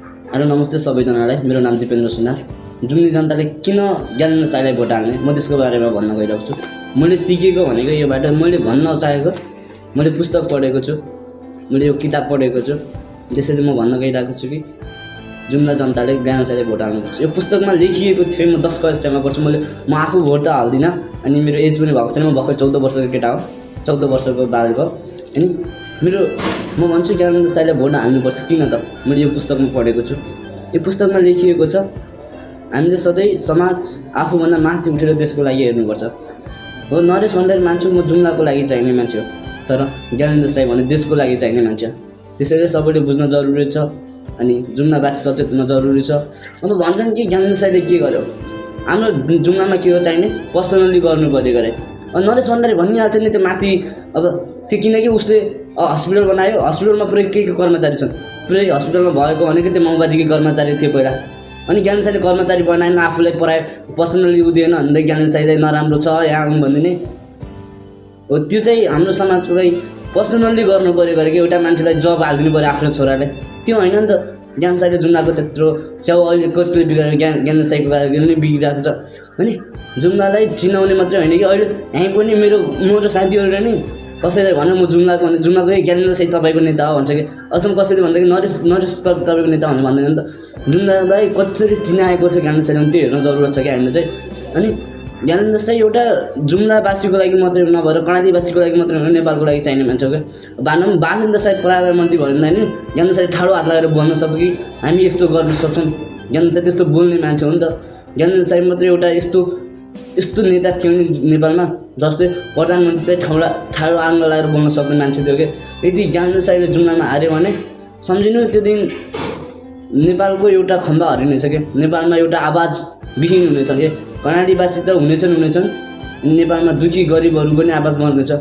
Hello नमस्ते सबैजनालाई, मेरो नाम दिपेन्द्र सुनार। जुम्ली जनताले किन ज्ञानेन्द्र साईलाई भोट हाल्ने म त्यसको बारेमा भन्न गइरहेको छु। मैले सिकेको भनेको योबाट मैले भन्न चाहेको, मैले पुस्तक पढेको छु, मैले यो किताब पढेको छु, त्यसैले म भन्न गइरहेको छु कि जुम्ला जनताले ज्ञानेन्द्र साईलाई भोट हाल्नुपर्छ। यो पुस्तकमा लेखिएको थियो, म 10 कक्षामा पढ्छु। म आफू भोट त हाल्दिनँ अनि मेरो एज पनि भएको छैन, म भर्खर 14 वर्षको केटा हो, 14 वर्षको बालक हो। अनि म भन्छु ज्ञानेन्द्र साईलाई भोट हाल्नुपर्छ। किन त मैले यो पुस्तकमा पढेको छु। यो पुस्तकमा लेखिएको छ हामीले सधैँ समाज आफूभन्दा माथि उठेर देशको लागि हेर्नुपर्छ। हो, नरेश भण्डारी मान्छु म जुम्लाको लागि चाहिने मान्छे हो, तर ज्ञानेन्द्र साई भने देशको लागि चाहिने मान्छे। त्यसैले सबैले बुझ्न जरुरी छ अनि जुम्लावासी सचेत हुन जरुरी छ। अब भन्छन् कि ज्ञानेन्द्र साईले के गर्यो, हाम्रो जुम्लामा के हो चाहिने, पर्सनली गर्नु पऱ्यो गरे। अब नरेश भण्डारी भनिहाल्छ नि त्यो माथि। अब त्यो किनकि उसले हस्पिटल बनायो, हस्पिटलमा पुरै के कर्मचारी छन्, पुरै हस्पिटलमा भएको भनेको त्यो माओवादीकै कर्मचारी थियो पहिला। अनि ज्ञानेन्द्र साईले कर्मचारी बनाएन, आफूलाई पर्सनली दिएन भन्दै ज्ञानेन्द्र साईलाई नराम्रो छ यहाँ आउँ भनिदिने हो। त्यो चाहिँ हाम्रो समाजको लागि पर्सनल्ली गर्नु पऱ्यो गरेको एउटा मान्छेलाई जब हालिदिनु पऱ्यो आफ्नो छोराले, त्यो होइन नि त। ज्ञानेन्द्र साईले जुम्लाको त्यत्रो स्याउ अहिले कसले बिगारेर ज्ञानेन्द्र साईको लागि पनि बिगिरहेको छ। अनि जुम्लालाई चिनाउने मात्रै होइन कि अहिले यहीँ पनि मेरो साथीहरूले नि कसैले भन्यो म जुम्लाको भने जुम्लाको ज्ञानेन्द्र साई तपाईँको नेता हो भन्छ कि, अथवा कसैले भन्दा कि नरेश तपाईँको नेता भनेर भन्दैन नि त। जुम्लालाई कसरी चिनाएको छ ज्ञानेन्द्र साईले त्यो हेर्न जरुरत छ कि हामीले चाहिँ। अनि ज्ञानेन्द्र साई एउटा जुम्लावासीको लागि मात्रै नभएर कर्णालीवासीको लागि मात्रै होइन, नेपालको लागि चाहिने मान्छे हो क्या। बालेन्द्र साई प्रधानमन्त्री भयो भने ज्ञानेन्द्र साई ठाडो हात लगाएर बोल्न सक्छ कि हामी यस्तो गर्न सक्छौँ। ज्ञानेन्द्र साई त्यस्तो बोल्ने मान्छे हो नि त। ज्ञानेन्द्र साई मात्रै एउटा यस्तो नेता थियो नि नेपालमा, जसले प्रधानमन्त्री ठाडो आङ्गो लगाएर बोल्न सक्ने मान्छे थियो कि। यदि ज्ञानेन्द्र साईले जुम्लामा हार्यो भने सम्झिनु त्यो दिन नेपालको एउटा खम्बा हरिनेछ कि, नेपालमा एउटा आवाज विहीन हुनेछ कि। कर्णालीवासी त हुनेछन्, नेपालमा दुखी गरिबहरू पनि आवाज बन्नेछ।